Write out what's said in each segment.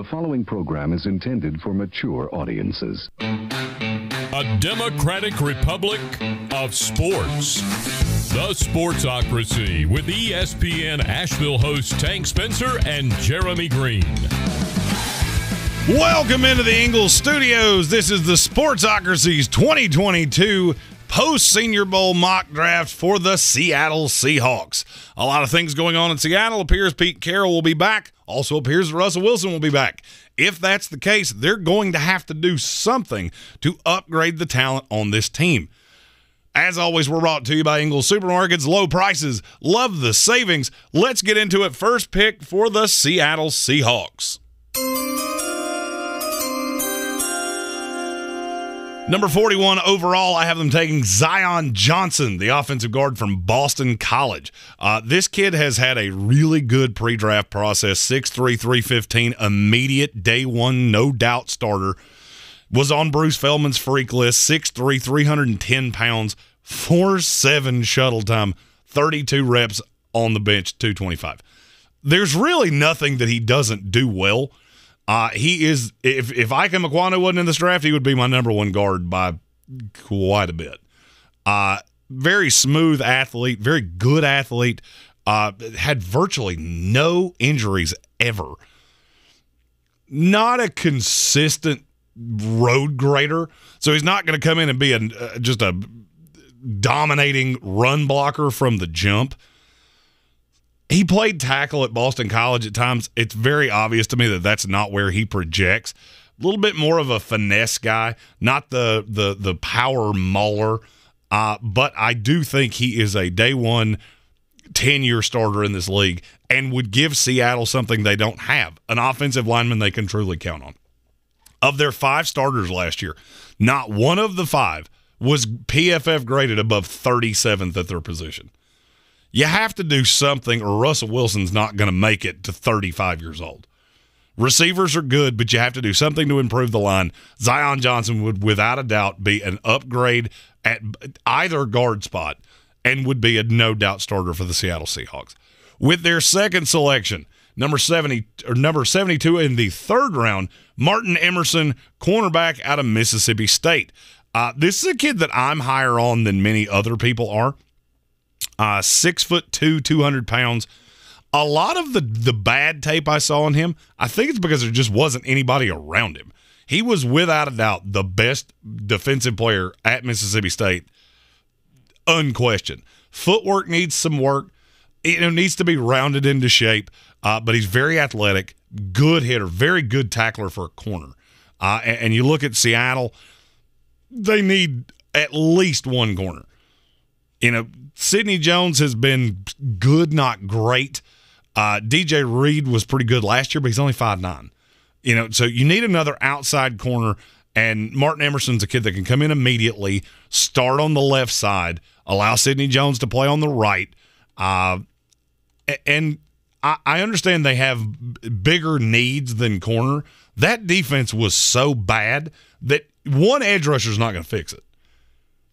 The following program is intended for mature audiences. A democratic republic of sports. The Sportsocracy with ESPN Asheville hosts Tank Spencer and Jeremy Greene. Welcome into the Ingles Studios. This is the Sportsocracy's 2022 post-Senior Bowl mock draft for the Seattle Seahawks. A lot of things going on in Seattle. Appears Pete Carroll will be back. Also appears Russell Wilson will be back. If that's the case, they're going to have to do something to upgrade the talent on this team. As always, we're brought to you by Ingles Supermarkets. Low prices. Love the savings. Let's get into it. First pick for the Seattle Seahawks. Number 41 overall, I have them taking Zion Johnson, the offensive guard from Boston College. This kid has had a really good pre-draft process, 6'3", 315, immediate day one, no doubt starter. Was on Bruce Feldman's freak list, 6'3", 310 pounds, 4.7 shuttle time, 32 reps on the bench, 225. There's really nothing that he doesn't do well. He is, if Ikem Ekwonu wasn't in this draft, he would be my number one guard by quite a bit. Very smooth athlete, very good athlete, had virtually no injuries ever. Not a consistent road grader, so he's not going to come in and be just a dominating run blocker from the jump. He played tackle at Boston College at times. It's very obvious to me that that's not where he projects. A little bit more of a finesse guy, not the power mauler, but I do think he is a day one 10-year starter in this league and would give Seattle something they don't have, an offensive lineman they can truly count on. Of their 5 starters last year, not one of the 5 was PFF graded above 37th at their position. You have to do something or Russell Wilson's not going to make it to 35 years old. Receivers are good, but you have to do something to improve the line. Zion Johnson would, without a doubt, be an upgrade at either guard spot and would be a no-doubt starter for the Seattle Seahawks. With their second selection, number 72 in the third round, Martin Emerson, cornerback out of Mississippi State. This is a kid that I'm higher on than many other people are. 6'2", 200 pounds. A lot of the bad tape I saw on him, I think it's because there just wasn't anybody around him. He was without a doubt the best defensive player at Mississippi State, unquestioned. Footwork needs some work. It needs to be rounded into shape, but he's very athletic, good hitter, very good tackler for a corner. And you look at Seattle, they need at least one corner. Sidney Jones has been good, not great. DJ Reed was pretty good last year, but he's only 5'9". So you need another outside corner, and Martin Emerson's a kid that can come in immediately, start on the left side, allow Sidney Jones to play on the right. And I understand they have bigger needs than corner. That defense was so bad that one edge rusher is not going to fix it.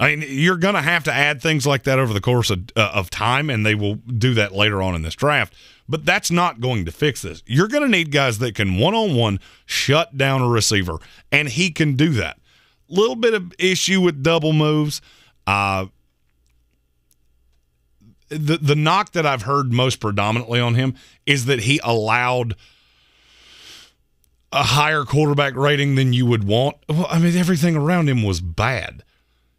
I mean, you're going to have to add things like that over the course of time, and they will do that later on in this draft. But that's not going to fix this. You're going to need guys that can one-on-one shut down a receiver, and he can do that. Little bit of issue with double moves. The knock that I've heard most predominantly on him is that he allowed a higher quarterback rating than you would want. Well, I mean, everything around him was bad.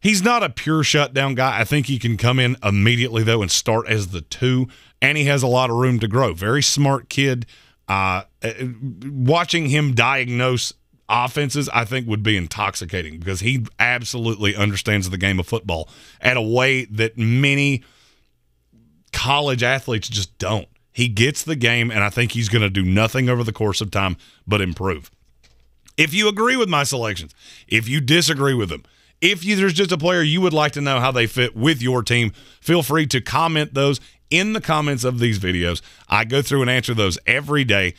He's not a pure shutdown guy. I think he can come in immediately, though, and start as the 2, and he has a lot of room to grow. Very smart kid. Watching him diagnose offenses, I think, would be intoxicating because he absolutely understands the game of football at a way that many college athletes just don't. He gets the game, and I think he's going to do nothing over the course of time but improve. If you agree with my selections, if you disagree with them, if there's just a player you would like to know how they fit with your team, feel free to comment those in the comments of these videos. I go through and answer those every day,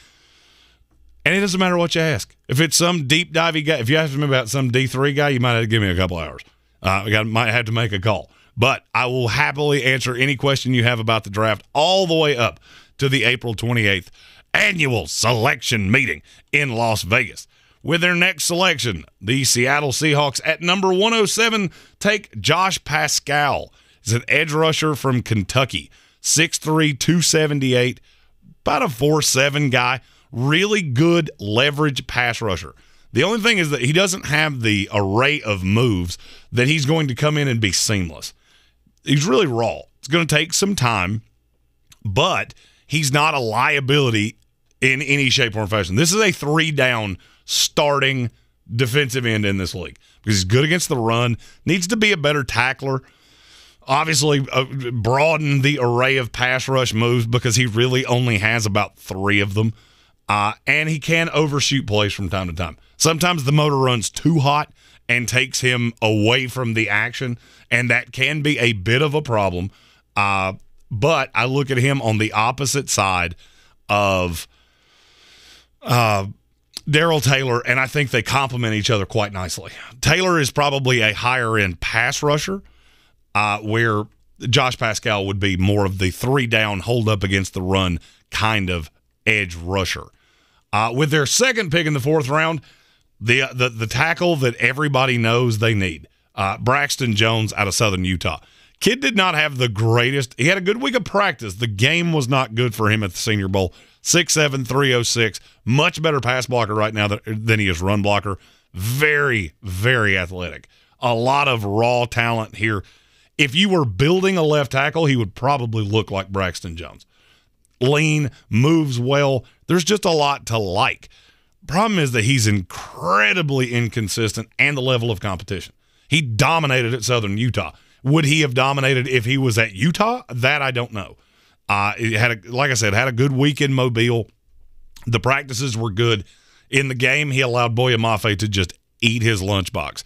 and it doesn't matter what you ask. If it's some deep divey guy, if you ask me about some D3 guy, you might have to give me a couple hours. Might have to make a call. But I will happily answer any question you have about the draft all the way up to the April 28th annual selection meeting in Las Vegas. With their next selection, the Seattle Seahawks at number 107 take Josh Pascal. He's an edge rusher from Kentucky, 6'3", 278, about a 4'7" guy, really good leverage pass rusher. The only thing is that he doesn't have the array of moves that he's going to come in and be seamless. He's really raw. It's going to take some time, but he's not a liability in any shape or fashion. This is a 3-down starting defensive end in this league because he's good against the run, needs to be a better tackler, obviously broaden the array of pass rush moves because he really only has about 3 of them, and he can overshoot plays from time to time. Sometimes the motor runs too hot and takes him away from the action, and that can be a bit of a problem. But I look at him on the opposite side of Darrell Taylor, and I think they complement each other quite nicely. Taylor is probably a higher-end pass rusher, where Josh Pascal would be more of the 3-down, hold up against the run kind of edge rusher. With their second pick in the 4th round, the tackle that everybody knows they need, Braxton Jones out of Southern Utah. Kid did not have the greatest. He had a good week of practice. The game was not good for him at the Senior Bowl. 6'7", 306, much better pass blocker right now than he is run blocker. Very, very athletic. A lot of raw talent here. If you were building a left tackle, he would probably look like Braxton Jones. Lean, moves well. There's just a lot to like. Problem is that he's incredibly inconsistent and the level of competition. He dominated at Southern Utah. Would he have dominated if he was at Utah? That I don't know. Like I said, had a good week in Mobile. The practices were good. In the game, he allowed Boye Mafe to just eat his lunchbox.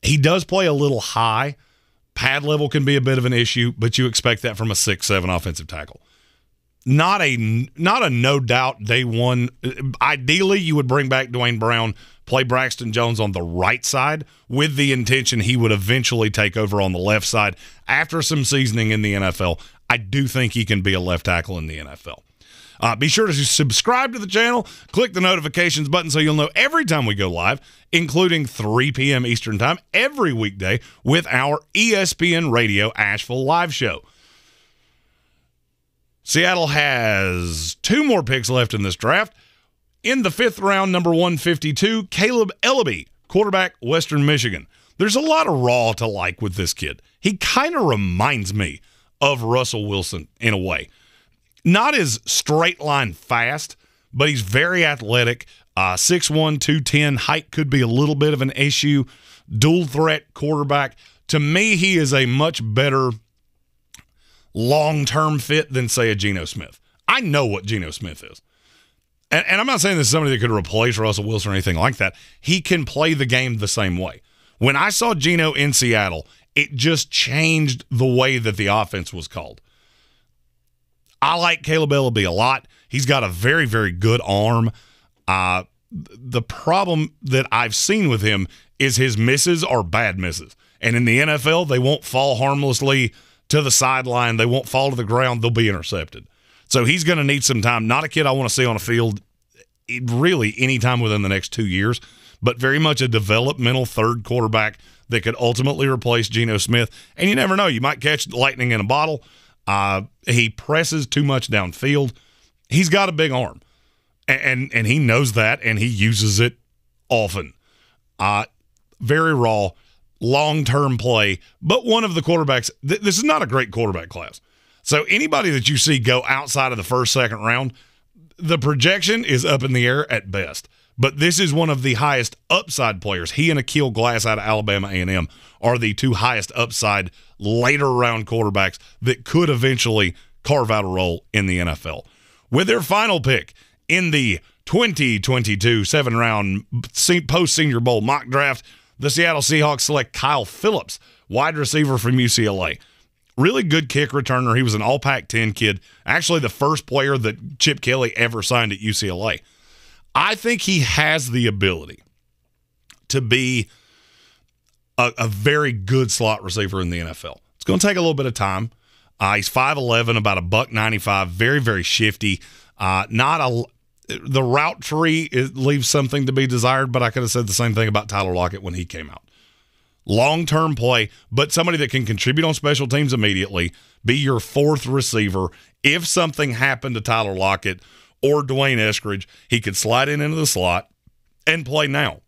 He does play a little high. Pad level can be a bit of an issue, but you expect that from a 6'7" offensive tackle. Not a no doubt day one. Ideally, you would bring back Dwayne Brown, play Braxton Jones on the right side with the intention he would eventually take over on the left side after some seasoning in the NFL. I do think he can be a left tackle in the NFL. Be sure to subscribe to the channel, click the notifications button so you'll know every time we go live, including 3 p.m. Eastern Time every weekday with our ESPN Radio Asheville live show. Seattle has 2 more picks left in this draft. In the 5th round, number 152, Caleb Elliby, quarterback, Western Michigan. There's a lot of raw to like with this kid. He kind of reminds me of Russell Wilson in a way. Not as straight line fast, but he's very athletic. 6'1", 210. Height could be a little bit of an issue. Dual threat quarterback. To me, he is a much better long-term fit than, say, a Geno Smith. I know what Geno Smith is. And I'm not saying this is somebody that could replace Russell Wilson or anything like that. He can play the game the same way. When I saw Geno in Seattle, it just changed the way that the offense was called. I like Caleb Elliby a lot. He's got a very, very good arm. The problem that I've seen with him is his misses are bad misses. And in the NFL, they won't fall harmlessly to the sideline. They won't fall to the ground. They'll be intercepted. So he's going to need some time. Not a kid I want to see on a field really anytime within the next 2 years, but very much a developmental third quarterback that could ultimately replace Geno Smith. And you never know. You might catch lightning in a bottle. He presses too much downfield. He's got a big arm, and he knows that, and he uses it often. Very raw, long-term play, but one of the quarterbacks – this is not a great quarterback class. So anybody that you see go outside of the first, second round, the projection is up in the air at best. But this is one of the highest upside players. He and Akil Glass out of Alabama A&M are the 2 highest upside later round quarterbacks that could eventually carve out a role in the NFL. With their final pick in the 2022 7-round post-Senior Bowl mock draft, the Seattle Seahawks select Kyle Phillips, wide receiver from UCLA. Really good kick returner. He was an all Pac-10 kid, actually the first player that Chip Kelly ever signed at UCLA. I think he has the ability to be a very good slot receiver in the NFL. It's going to take a little bit of time. He's 5'11", about $195, very, very shifty. The route tree leaves something to be desired, but I could have said the same thing about Tyler Lockett when he came out. Long-term play, but somebody that can contribute on special teams immediately, be your fourth receiver. If something happened to Tyler Lockett or Dwayne Eskridge, he could slide into the slot and play now.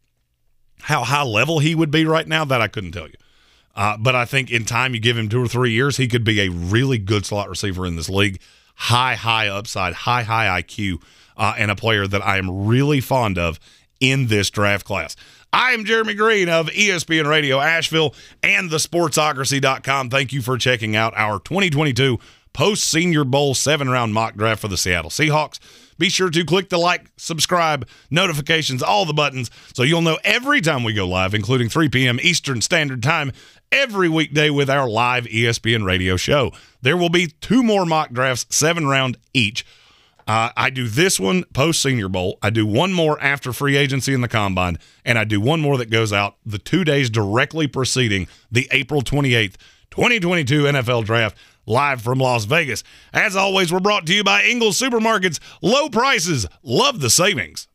How high level he would be right now, that I couldn't tell you. But I think in time, you give him 2 or 3 years, he could be a really good slot receiver in this league. High upside, high IQ, and a player that I am really fond of in this draft class. I am Jeremy Greene of ESPN Radio Asheville and thesportsocracy.com. Thank you for checking out our 2022 post-Senior Bowl 7-round mock draft for the Seattle Seahawks. Be sure to click the like, subscribe, notifications, all the buttons, so you'll know every time we go live, including 3 p.m. Eastern Standard Time, every weekday with our live ESPN Radio show. There will be 2 more mock drafts, 7-round each. I do this one post-Senior Bowl. I do one more after free agency in the Combine, and I do one more that goes out the 2 days directly preceding the April 28th, 2022 NFL Draft, live from Las Vegas. As always, we're brought to you by Ingles Supermarkets. Low prices. Love the savings.